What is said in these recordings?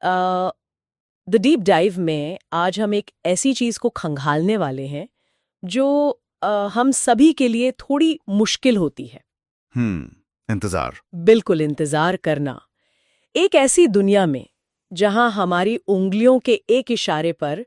The deep dive में आज हम एक ऐसी चीज को खंगालने वाले हैं जो हम सभी के लिए थोड़ी मुश्किल होती है। इंतजार। बिल्कुल, इंतजार करना। एक ऐसी दुनिया में जहां हमारी उंगलियों के एक इशारे पर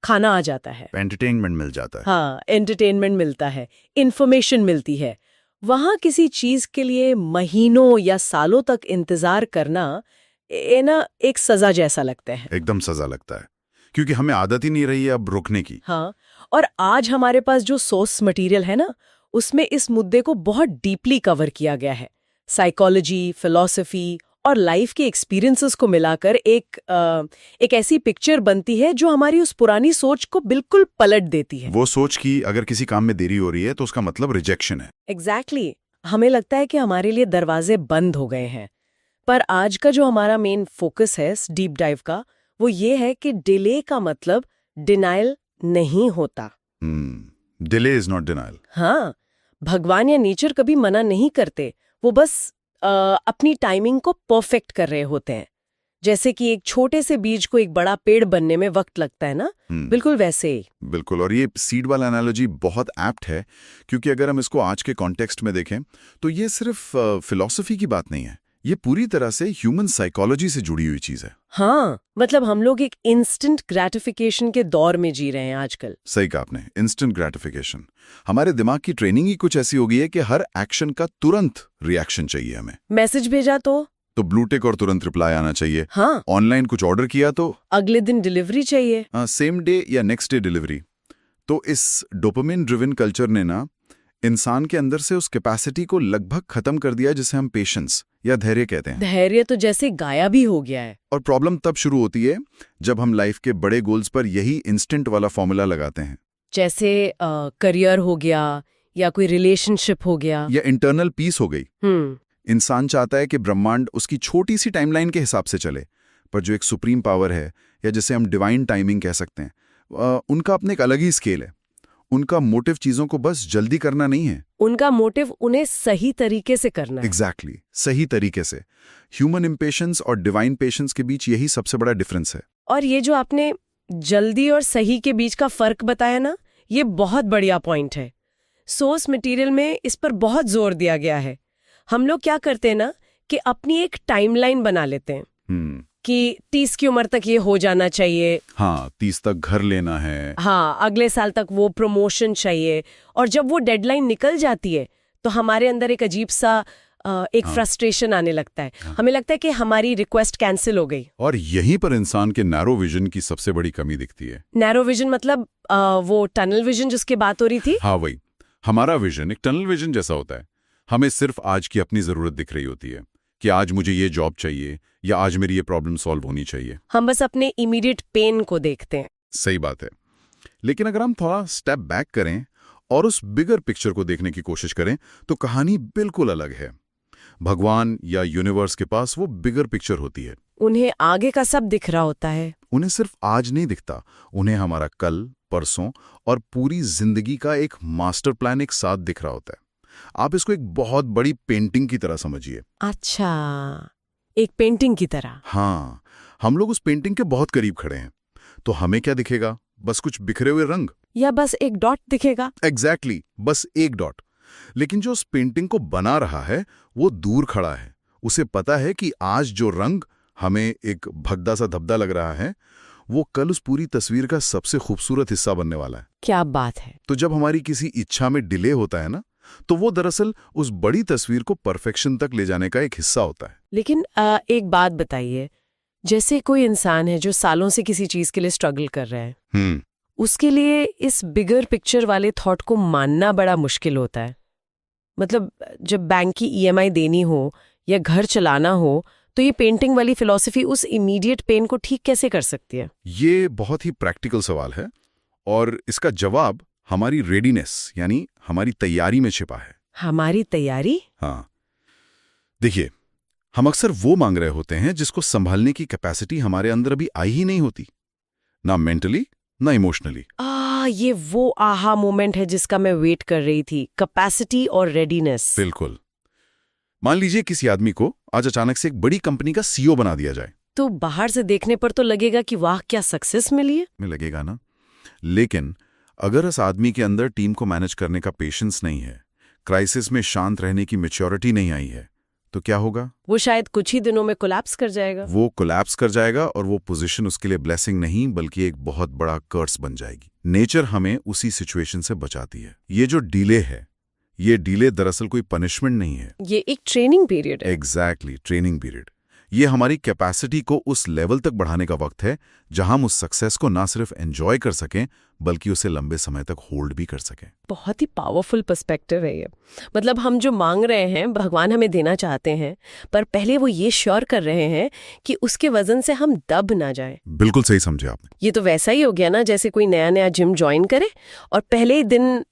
खाना आ जाता है, एंटरटेनमेंट मिल जाता है। हाँ, एंटरटेनमेंट मिलता है, इन्फॉर्मेशन मिलती है, वहां किसी चीज के लिए महीनों या सालों तक इंतजार करना एक सजा जैसा लगता है। एकदम सजा लगता है, क्योंकि हमें आदत ही नहीं रही है अब रुकने की। हाँ, और आज हमारे पास जो सोर्स मटेरियल है ना, उसमें इस मुद्दे को बहुत डीपली कवर किया गया है। साइकोलॉजी, फिलॉसफी और लाइफ के एक्सपीरियंसेस को मिलाकर एक ऐसी पिक्चर बनती है जो हमारी उस पुरानी सोच को बिल्कुल पलट देती है। वो सोच कि अगर किसी काम में देरी हो रही है तो उसका मतलब रिजेक्शन है। एग्जैक्टली। हमें लगता है कि हमारे लिए दरवाजे बंद हो गए हैं। पर आज का जो हमारा मेन फोकस है इस डीप डाइव का, वो ये है कि डिले का मतलब डिनायल नहीं होता। Delay is not denial. हाँ, भगवान या नेचर कभी मना नहीं करते, वो बस अपनी टाइमिंग को परफेक्ट कर रहे होते हैं। जैसे कि एक छोटे से बीज को एक बड़ा पेड़ बनने में वक्त लगता है ना, बिल्कुल वैसे ही। बिल्कुल, और ये सीड वाला एनालॉजी बहुत एप्ट है, क्योंकि अगर हम इसको आज के कॉन्टेक्स्ट में देखें तो ये सिर्फ फिलॉसफी की बात नहीं है, ये पूरी तरह से ह्यूमन साइकोलॉजी से जुड़ी हुई चीज है। हाँ, मतलब हम लोग एक इंस्टेंट ग्रेटिफिकेशन के दौर में जी रहे हैं आजकल। सही कहा आपने, इंस्टेंट ग्रेटिफिकेशन। हमारे दिमाग की ट्रेनिंग ही कुछ ऐसी हो गई है कि हर एक्शन का तुरंत रिएक्शन चाहिए हमें। मैसेज भेजा तो ब्लू टिक और तुरंत रिप्लाई आना चाहिए। हाँ, ऑनलाइन कुछ ऑर्डर किया तो अगले दिन डिलीवरी चाहिए। सेम डे या नेक्स्ट डे डिलीवरी। तो इस डोपामिन ड्रिवन कल्चर ने ना इंसान के अंदर से उस कैपेसिटी को लगभग खत्म कर दिया जिसे हम पेशेंस या धैर्य कहते हैं। धैर्य तो जैसे गायब ही हो गया है। और प्रॉब्लम तब शुरू होती है जब हम लाइफ के बड़े गोल्स पर यही इंस्टेंट वाला फॉर्मूला लगाते हैं। जैसे करियर हो गया, या कोई रिलेशनशिप हो गया, या इंटरनल पीस हो गई। इंसान चाहता है कि ब्रह्मांड उसकी छोटी सी टाइमलाइन के हिसाब से चले, पर जो एक सुप्रीम पावर है, या जिसे हम डिवाइन टाइमिंग कह सकते हैं, उनका अपने एक अलग ही स्केल है। उनका मोटिव चीजों को बस जल्दी करना नहीं है, उनका मोटिव उन्हें सही तरीके से करना है। एग्जैक्टली, सही तरीके से। ह्यूमन इम्पेशेंस और डिवाइन पेशेंस के बीच यही सबसे बड़ा डिफरेंस है। और ये जो आपने जल्दी और सही के बीच का फर्क बताया ना, ये बहुत बढ़िया पॉइंट है। सोर्स मटेरियल में इस पर बहुत जोर दिया गया है। हम लोग क्या करते हैं ना कि अपनी एक टाइमलाइन बना लेते हैं कि 30 की उम्र तक ये हो जाना चाहिए। हाँ, 30 तक घर लेना है। हाँ, अगले साल तक वो प्रमोशन चाहिए। और जब वो डेडलाइन निकल जाती है तो हमारे अंदर एक अजीब सा एक फ्रस्ट्रेशन आने लगता है। हमें लगता है कि हमारी रिक्वेस्ट कैंसिल हो गई। और यहीं पर इंसान के नैरो विजन की सबसे बड़ी कमी दिखती है। नैरो विजन मतलब वो टनल विजन जिसकी बात हो रही थी। हाँ, वही। हमारा विजन एक टनल विजन जैसा होता है। हमें सिर्फ आज की अपनी जरूरत दिख रही होती है कि आज मुझे ये जॉब चाहिए या आज मेरी ये प्रॉब्लम सॉल्व होनी चाहिए। हम बस अपने इमीडिएट पेन को देखते हैं। सही बात है। लेकिन अगर हम थोड़ा स्टेप बैक करें और उस बिगर पिक्चर को देखने की कोशिश करें तो कहानी बिल्कुल अलग है। भगवान या यूनिवर्स के पास वो बिगर पिक्चर होती है। उन्हें आगे का सब दिख रहा होता है। उन्हें सिर्फ आज नहीं दिखता, उन्हें हमारा कल, परसों और पूरी जिंदगी का एक मास्टर प्लान एक साथ दिख रहा होता है। आप इसको एक बहुत बड़ी पेंटिंग की तरह समझिए। अच्छा, एक पेंटिंग की तरह। हाँ, हम लोग उस पेंटिंग के बहुत करीब खड़े हैं, तो हमें क्या दिखेगा? बस कुछ बिखरे हुए रंग, या बस एक डॉट दिखेगा। एग्जैक्टली, बस एक डॉट। लेकिन जो उस पेंटिंग को बना रहा है वो दूर खड़ा है। उसे पता है कि आज जो रंग हमें एक भद्दा सा धब्धा लग रहा है, वो कल उस पूरी तस्वीर का सबसे खूबसूरत हिस्सा बनने वाला है। क्या बात है। तो जब हमारी किसी इच्छा में डिले होता है ना, तो वो दरअसल उस बड़ी तस्वीर को परफेक्शन तक ले जाने का एक हिस्सा होता है। लेकिन एक बात बताइए, जैसे कोई इंसान है जो सालों से किसी चीज के लिए स्ट्रगल कर रहा है, उसके लिए इस बिगर पिक्चर वाले थॉट को मानना बड़ा मुश्किल होता है। मतलब जब बैंक की ईएमआई देनी हो या घर चलाना हो, तो ये पेंटिंग वाली फिलॉसफी उस इमीडिएट पेन को ठीक कैसे कर सकती है? ये बहुत ही प्रैक्टिकल सवाल है, और इसका जवाब हमारी रेडीनेस यानी हमारी तैयारी में छिपा है। हमारी तैयारी? हाँ, देखिए, हम अक्सर वो मांग रहे होते हैं जिसको संभालने की कैपेसिटी हमारे अंदर अभी आई ही नहीं होती, ना मेंटली ना इमोशनली। ये वो आहा मोमेंट है जिसका मैं वेट कर रही थी, कैपेसिटी और रेडीनेस। बिल्कुल। मान लीजिए किसी आदमी को आज अचानक से एक बड़ी कंपनी का सीईओ बना दिया जाए। तो बाहर से देखने पर तो लगेगा कि वाह क्या सक्सेस मिली है। में लगेगा ना, लेकिन अगर इस आदमी के अंदर टीम को मैनेज करने का पेशेंस नहीं है, क्राइसिस में शांत रहने की मैच्योरिटी नहीं आई है, तो क्या होगा? वो शायद कुछ ही दिनों में कोलैप्स कर जाएगा। वो कोलैप्स कर जाएगा और वो पोजीशन उसके लिए ब्लेसिंग नहीं बल्कि एक बहुत बड़ा कर्स बन जाएगी। नेचर हमें उसी सिचुएशन से बचाती है। ये जो डिले है, ये डिले दरअसल कोई पनिशमेंट नहीं है, ये एक ट्रेनिंग पीरियड है। Exactly, training period. ये हमारी कैपेसिटी को उस लेवल तक बढ़ाने का वक्त है जहां हम उस सक्सेस को ना सिर्फ एंजॉय कर सकें बल्कि उसे लंबे समय तक होल्ड भी कर सकें। बहुत ही पावरफुल पर्सपेक्टिव है ये। मतलब हम जो मांग रहे हैं भगवान हमें देना चाहते हैं, पर पहले वो ये श्योर कर रहे हैं कि उसके वजन से हम दब ना जाएं। बिल्कुल सही समझे आपने। ये तो वैसा ही हो गया ना जैसे कोई नया नया जिम ज्वाइन करे और पहले ही दिन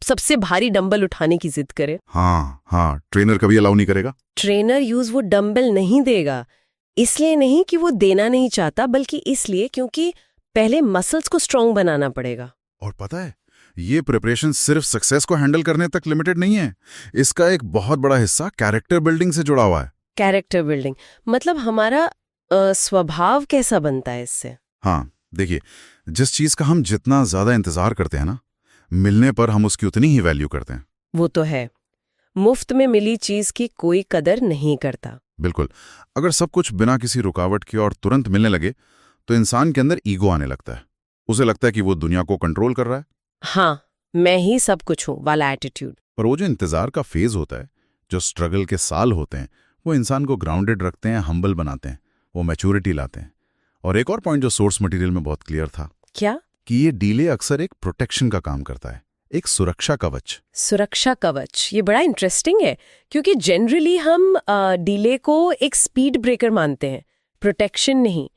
सबसे भारी डंबल उठाने की जिद करे। हाँ, ट्रेनर कभी अलाउ नहीं करेगा। ट्रेनर यूज वो डंबल नहीं देगा, इसलिए नहीं कि वो देना नहीं चाहता, बल्कि इसलिए क्योंकि पहले मसल्स को स्ट्रांग बनाना पड़ेगा। और पता है, ये प्रिपरेशन सिर्फ सक्सेस को हैंडल करने तक लिमिटेड नहीं है। इसका एक बहुत बड़ा हिस्सा कैरेक्टर बिल्डिंग से जुड़ा हुआ है। कैरेक्टर बिल्डिंग मतलब हमारा स्वभाव कैसा बनता है इससे? हाँ, देखिए, जिस चीज का हम जितना ज्यादा इंतजार करते हैं ना, मिलने पर हम उसकी उतनी ही वैल्यू करते हैं। वो तो है, मुफ्त में मिली चीज की कोई कदर नहीं करता। बिल्कुल। अगर सब कुछ बिना किसी रुकावट के और तुरंत मिलने लगे तो इंसान के अंदर ईगो आने लगता है। उसे लगता है कि वो दुनिया को कंट्रोल कर रहा है। हाँ, मैं ही सब कुछ हूं वाला एटीट्यूड। पर वो जो इंतजार का फेज होता है, जो स्ट्रगल के साल होते हैं, वो इंसान को ग्राउंडेड रखते हैं, हम्बल बनाते हैं, वो मैच्योरिटी लाते हैं। और एक और पॉइंट जो सोर्स मटेरियल में बहुत क्लियर था, क्या? कि ये डीले अक्सर एक प्रोटेक्शन का काम करता है, एक सुरक्षा कवच। सुरक्षा कवच, ये बड़ा इंटरेस्टिंग है क्योंकि जनरली हम डीले को एक स्पीड ब्रेकर मानते हैं, प्रोटेक्शन नहीं।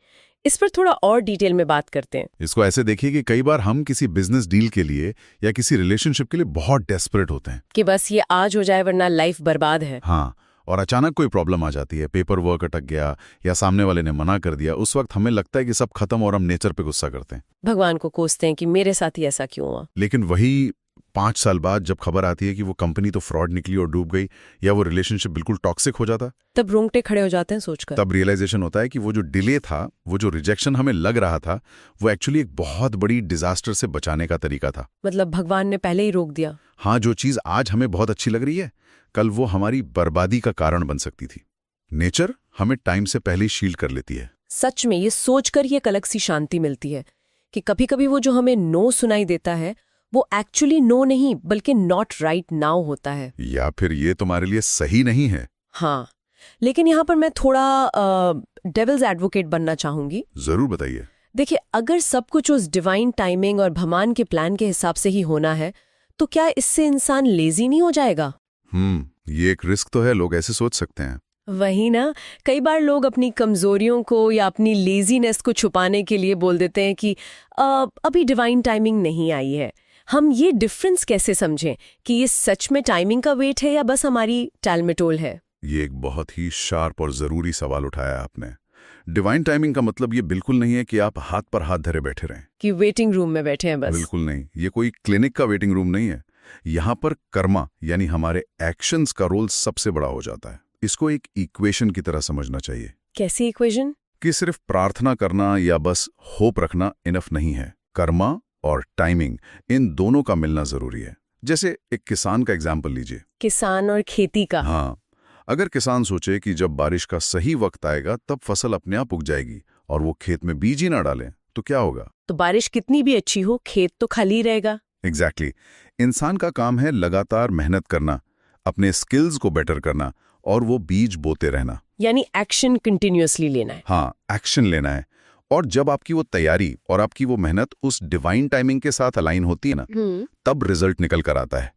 इस पर थोड़ा और डिटेल में बात करते हैं। इसको ऐसे देखिए कि कई बार हम किसी बिजनेस डील के लिए या किसी रिलेशनशिप के लिए बहुत डेस्परेट होते हैं कि बस ये आज हो जाए वरना लाइफ बर्बाद है। हाँ, और अचानक कोई प्रॉब्लम आ जाती है, पेपर वर्क अटक गया या सामने वाले ने मना कर दिया। उस वक्त हमें लगता है कि सब खत्म और हम नेचर पे गुस्सा करते हैं, भगवान को कोसते हैं कि मेरे साथ ही ऐसा क्यों हुआ। लेकिन वही 5 साल बाद जब खबर आती है कि वो कंपनी तो फ्रॉड निकली और डूब गई, या वो रिलेशनशिप बिल्कुल टॉक्सिक हो जाता, तब रोंगटे खड़े हो जाते हैं सोचकर। तब रियलाइजेशन होता है कि वो जो डिले था, वो जो रिजेक्शन हमें लग रहा था, वो एक्चुअली एक बहुत बड़ी डिजास्टर से बचाने का तरीका था। मतलब भगवान ने पहले ही रोक दिया। हाँ, जो चीज आज हमें बहुत अच्छी लग रही है, कल वो हमारी बर्बादी का कारण बन सकती थी। नेचर हमें टाइम से पहले ही शील्ड कर लेती है। सच में ये सोचकर ही एक अलग सी शांति मिलती है कि कभी कभी वो जो हमें नो सुनाई देता है वो एक्चुअली नो नहीं बल्कि नॉट राइट नाउ होता है, या फिर ये तुम्हारे लिए सही नहीं है। हाँ, लेकिन यहाँ पर मैं थोड़ा डेविल्स एडवोकेट बनना चाहूंगी। जरूर बताइए। देखिए, अगर सब कुछ उस डिवाइन टाइमिंग और भगवान के प्लान के हिसाब से ही होना है तो क्या इससे इंसान लेजी नहीं हो जाएगा? ये एक रिस्क तो है, लोग ऐसे सोच सकते हैं। वही ना, कई बार लोग अपनी कमजोरियों को या अपनी लेजीनेस को छुपाने के लिए बोल देते हैं कि अभी डिवाइन टाइमिंग नहीं आई है। हम ये डिफरेंस कैसे समझें कि ये सच में टाइमिंग का वेट है या बस हमारी टालमटोल है? ये एक बहुत ही शार्प और जरूरी सवाल उठाया आपने। डिवाइन टाइमिंग का मतलब ये बिल्कुल नहीं है कि आप हाथ पर हाथ धरे बैठे रहें, कि वेटिंग रूम में बैठे हैं बस। बिल्कुल नहीं, ये कोई क्लिनिक का वेटिंग रूम नहीं है। यहाँ पर कर्मा यानी हमारे एक्शंस का रोल सबसे बड़ा हो जाता है। इसको एक इक्वेशन की तरह समझना चाहिए। कैसी इक्वेशन? कि सिर्फ प्रार्थना करना या बस होप रखना इनफ नहीं है। कर्मा और टाइमिंग, इन दोनों का मिलना जरूरी है। जैसे एक किसान का एग्जाम्पल लीजिए। किसान और खेती का। हाँ, अगर किसान सोचे कि जब बारिश का सही वक्त आएगा तब फसल अपने आप उग जाएगी और वो खेत में बीज ही ना डालें तो क्या होगा? तो बारिश कितनी भी अच्छी हो, खेत तो खाली रहेगा। एग्जैक्टली। इंसान का काम है लगातार मेहनत करना, अपने स्किल्स को बेटर करना और वो बीज बोते रहना, यानी एक्शन कंटिन्यूअसली लेना है। हाँ, एक्शन लेना है। और जब आपकी वो तैयारी और आपकी वो मेहनत उस डिवाइन टाइमिंग के साथ अलाइन होती है ना, तब रिजल्ट निकल कर आता है।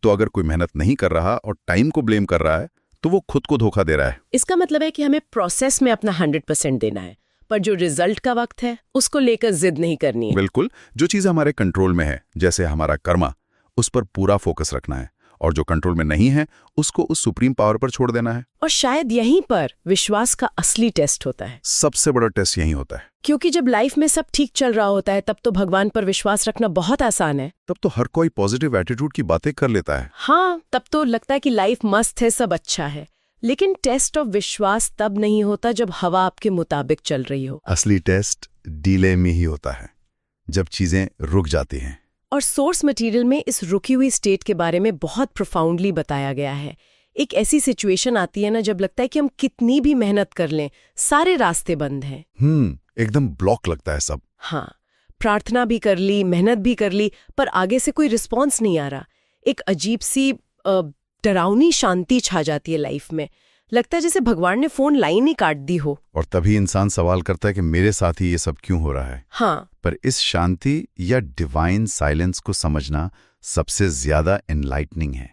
तो अगर कोई मेहनत नहीं कर रहा और टाइम को ब्लेम कर रहा है तो वो खुद को धोखा दे रहा है। इसका मतलब है कि हमें प्रोसेस में अपना 100% देना है, पर जो रिजल्ट का वक्त है उसको लेकर जिद नहीं करनी है। बिल्कुल, जो चीज हमारे कंट्रोल में है, जैसे हमारा कर्मा, उस पर पूरा फोकस रखना है, और जो कंट्रोल में नहीं है उसको उस सुप्रीम पावर पर छोड़ देना है। और शायद यहीं पर विश्वास का असली टेस्ट होता है। सबसे बड़ा टेस्ट यही होता है, क्योंकि जब लाइफ में सब ठीक चल रहा होता है तब तो भगवान पर विश्वास रखना बहुत आसान है। तब तो हर कोई पॉजिटिव एटीट्यूड की बातें कर लेता है। हाँ, तब तो लगता है कि लाइफ मस्त है, सब अच्छा है। लेकिन टेस्ट ऑफ विश्वास तब नहीं होता जब हवा आपके मुताबिक चल रही हो। असली टेस्ट डीले में ही होता है, जब चीजें रुक जाती हैं। और सोर्स मटेरियल में इस रुकी हुई स्टेट के बारे में बहुत प्रोफाउंडली बताया गया है। एक ऐसी सिचुएशन आती है ना जब लगता है कि हम कितनी भी मेहनत कर लें सारे रास्ते बंद हैं। एकदम ब्लॉक लगता है सब। हाँ, प्रार्थना भी कर ली, मेहनत भी कर ली, पर आगे से कोई रिस्पॉन्स नहीं आ रहा। एक अजीब सी डरावनी शांति छा जाती है लाइफ में। लगता है जैसे भगवान ने फोन लाइन ही काट दी हो। और तभी इंसान सवाल करता है कि मेरे साथ ही ये सब क्यों हो रहा है। हाँ, पर इस शांति या डिवाइन साइलेंस को समझना सबसे ज्यादा एनलाइटनिंग है।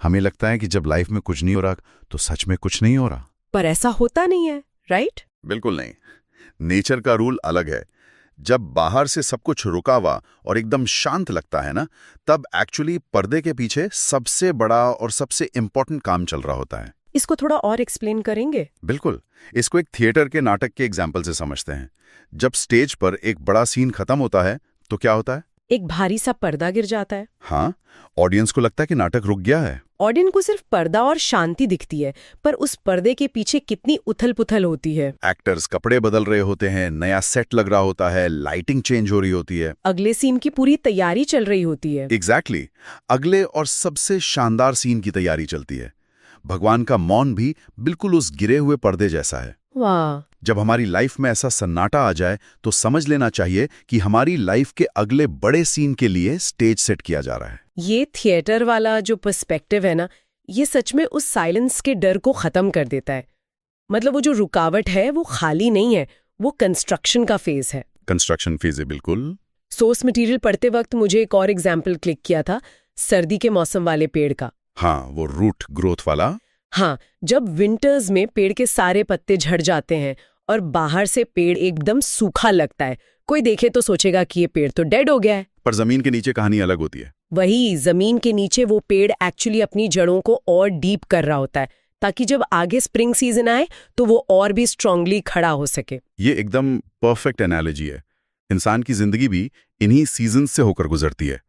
हमें लगता है कि जब लाइफ में कुछ नहीं हो रहा तो सच में कुछ नहीं हो रहा, पर ऐसा होता नहीं है, राइट? बिल्कुल नहीं। नेचर का रूल अलग है। जब बाहर से सब कुछ रुका हुआ और एकदम शांत लगता है ना, तब एक्चुअली पर्दे के पीछे सबसे बड़ा और सबसे इंपॉर्टेंट काम चल रहा होता है। इसको थोड़ा और एक्सप्लेन करेंगे? बिल्कुल। इसको एक थिएटर के नाटक के एग्जाम्पल से समझते हैं। जब स्टेज पर एक बड़ा सीन खत्म होता है तो क्या होता है? एक भारी सा पर्दा गिर जाता है। हाँ, ऑडियंस को लगता है कि नाटक रुक गया है। ऑडियंस को सिर्फ पर्दा और शांति दिखती है, पर उस पर्दे के पीछे कितनी उथल पुथल होती है। एक्टर्स कपड़े बदल रहे होते हैं, नया सेट लग रहा होता है, लाइटिंग चेंज हो रही होती है, अगले सीन की पूरी तैयारी चल रही होती है। एग्जैक्टली। अगले और सबसे शानदार सीन की तैयारी चलती है। भगवान का मौन भी बिल्कुल उस गिरे हुए पर्दे जैसा है। वाह! जब हमारी लाइफ में ऐसा सन्नाटा आ जाए तो समझ लेना चाहिए कि हमारी लाइफ के अगले बड़े सीन के लिए स्टेज सेट किया जा रहा है। ये थिएटर वाला जो पर्सपेक्टिव है ना, ये सच में उस साइलेंस के डर को खत्म कर देता है। मतलब वो जो रुकावट है वो खाली नहीं है, वो कंस्ट्रक्शन का फेज है। कंस्ट्रक्शन फेज है, बिल्कुल। सोर्स मटेरियल पढ़ते वक्त मुझे एक और एग्जाम्पल क्लिक किया था, सर्दी के मौसम वाले पेड़ का। हाँ, वो रूट ग्रोथ वाला। हाँ, जब विंटर्स में पेड़ के सारे पत्ते झड़ जाते हैं और बाहर से पेड़ एकदम सूखा लगता है, कोई देखे तो सोचेगा कि ये पेड़ तो डेड हो गया है। पर जमीन के नीचे कहानी अलग होती है। वही, जमीन के नीचे वो पेड़ एक्चुअली अपनी जड़ों को और डीप कर रहा होता है, ताकि जब आगे स्प्रिंग सीजन आए तो वो और भी स्ट्रांगली खड़ा हो सके। ये एकदम परफेक्ट एनालॉजी है। इंसान की जिंदगी भी इन्हीं सीजन से होकर गुजरती है।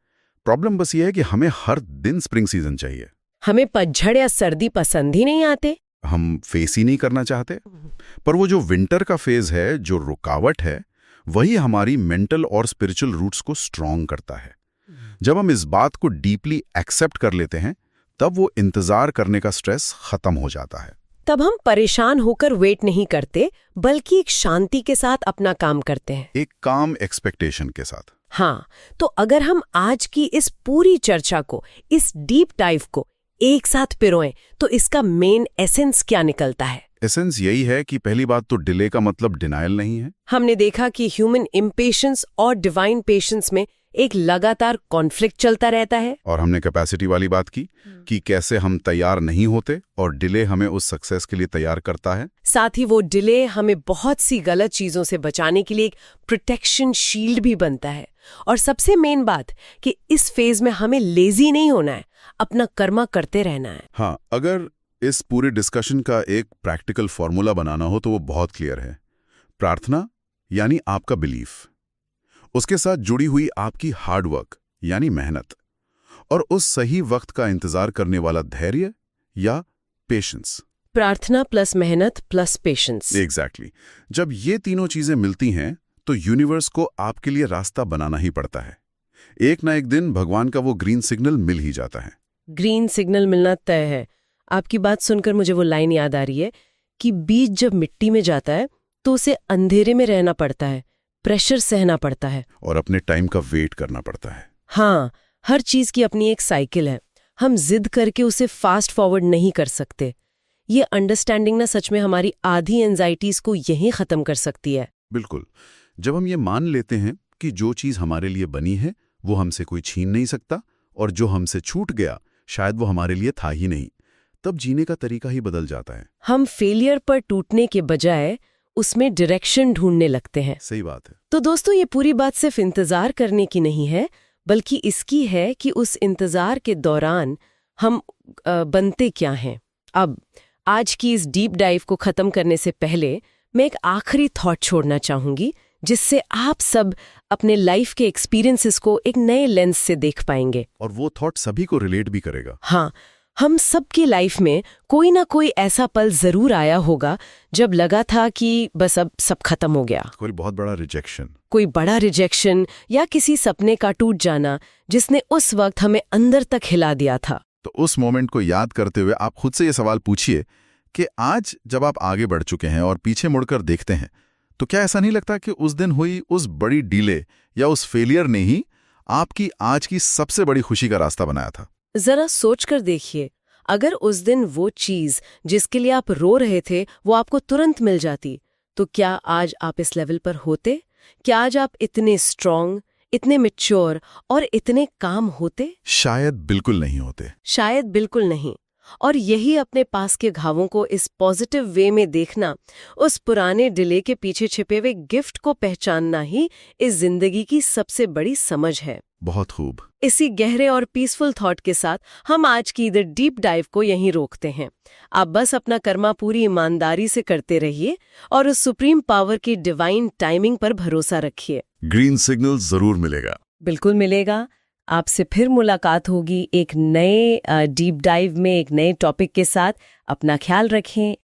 प्रॉब्लम बस ये है कि हमें हर दिन स्प्रिंग सीजन चाहिए। हमें पतझड़ या सर्दी पसंद ही नहीं आते, हम फेस ही नहीं करना चाहते। पर वो जो विंटर का फेज है, जो रुकावट है, वही हमारी मेंटल और स्पिरिचुअल रूट्स को स्ट्रांग करता है। जब हम इस बात को डीपली एक्सेप्ट कर लेते हैं, तब वो इंतजार करने का स्ट्रेस खत्म हो जाता है। तब हम परेशान होकर वेट नहीं करते, बल्कि एक शांति के साथ अपना काम करते हैं, एक काम एक्सपेक्टेशन के साथ। हाँ, तो अगर हम आज की इस पूरी चर्चा को, इस डीप डाइव को एक साथ पिरोएं, तो इसका मेन एसेंस क्या निकलता है? एसेंस यही है कि पहली बात तो डिले का मतलब डिनायल नहीं है। हमने देखा कि ह्यूमन इम्पेशेंस और डिवाइन पेशेंस में एक लगातार कॉन्फ्लिक्ट चलता रहता है। और हमने कैपेसिटी वाली बात की कि कैसे हम तैयार नहीं होते और डिले हमें उस सक्सेस के लिए तैयार करता है। साथ ही वो डिले हमें बहुत सी गलत चीजों से बचाने के लिए एक प्रोटेक्शन शील्ड भी बनता है। और सबसे मेन बात कि इस फेज में हमें लेजी नहीं होना है, अपना कर्मा करते रहना है। हाँ, अगर इस पूरे डिस्कशन का एक प्रैक्टिकल फॉर्मूला बनाना हो तो वो बहुत क्लियर है। प्रार्थना यानी आपका बिलीफ, उसके साथ जुड़ी हुई आपकी हार्डवर्क यानी मेहनत, और उस सही वक्त का इंतजार करने वाला धैर्य या पेशेंस। प्रार्थना प्लस मेहनत प्लस पेशेंस। एग्जैक्टली। जब ये तीनों चीजें मिलती हैं तो यूनिवर्स को आपके लिए रास्ता बनाना ही पड़ता है। एक ना एक दिन भगवान का वो ग्रीन सिग्नल मिल ही जाता है। ग्रीन सिग्नल मिलना तय है। आपकी बात सुनकर मुझे वो लाइन याद आ रही है कि बीज जब मिट्टी में जाता है तो उसे अंधेरे में रहना पड़ता है, प्रेशर सहना पड़ता है और अपने टाइम का वेट करना पड़ता है। हाँ, हर चीज की अपनी एक साइकिल है। हम जिद करके उसे फास्ट फॉरवर्ड नहीं कर सकते। ये अंडरस्टैंडिंग ना सच में हमारी आधी एंजाइटीज को यहीं खत्म कर सकती है। बिल्कुल। जब हम ये मान लेते हैं कि जो चीज हमारे लिए बनी है वो हमसे कोई छीन नहीं सकता, और जो हमसे छूट गया शायद वो हमारे लिए था ही नहीं, तब जीने का तरीका ही बदल जाता है। हम फेलियर पर टूटने के बजाय उसमें डायरेक्शन ढूंढने लगते हैं। सही बात है। तो दोस्तों, ये पूरी बात सिर्फ इंतजार करने की नहीं है, बल्कि इसकी है कि उस इंतजार के दौरान हम बनते क्या हैं। अब आज की इस डीप डाइव को खत्म करने से पहले मैं एक आखिरी थॉट छोड़ना चाहूंगी, जिससे आप सब अपने लाइफ के एक्सपीरियंसेस को एक नए लेंस से देख पाएंगे। और वो थॉट सभी को रिलेट भी करेगा। हाँ, हम सबकी लाइफ में कोई ना कोई ऐसा पल जरूर आया होगा जब लगा था कि बस अब सब खत्म हो गया। कोई बहुत बड़ा रिजेक्शन, कोई बड़ा रिजेक्शन या किसी सपने का टूट जाना जिसने उस वक्त हमें अंदर तक हिला दिया था। तो उस मोमेंट को याद करते हुए आप खुद से ये सवाल पूछिए कि आज जब आप आगे बढ़ चुके हैं और पीछे मुड़कर देखते हैं, तो क्या ऐसा नहीं लगता कि उस दिन हुई उस बड़ी डीले या उस फेलियर ने ही आपकी आज की सबसे बड़ी खुशी का रास्ता बनाया था? जरा सोच कर देखिए, अगर उस दिन वो चीज जिसके लिए आप रो रहे थे वो आपको तुरंत मिल जाती, तो क्या आज आप इस लेवल पर होते? क्या आज आप इतने स्ट्रांग, इतने मैच्योर और इतने काम होते? शायद बिल्कुल नहीं होते। शायद बिल्कुल नहीं। और यही अपने पास के घावों को इस पॉजिटिव वे में देखना, उस पुराने डिले के पीछे छिपे हुए गिफ्ट को पहचानना ही इस जिंदगी की सबसे बड़ी समझ है। बहुत खूब। इसी गहरे और पीसफुल थॉट के साथ हम आज की द डीप डाइव को यहीं रोकते हैं। आप बस अपना कर्मा पूरी ईमानदारी से करते रहिए और उस सुप्रीम पावर की डिवाइन टाइमिंग पर भरोसा रखिए। ग्रीन सिग्नल जरूर मिलेगा। बिल्कुल मिलेगा। आपसे फिर मुलाकात होगी एक नए डीप डाइव में, एक नए टॉपिक के साथ। अपना ख्याल रखें।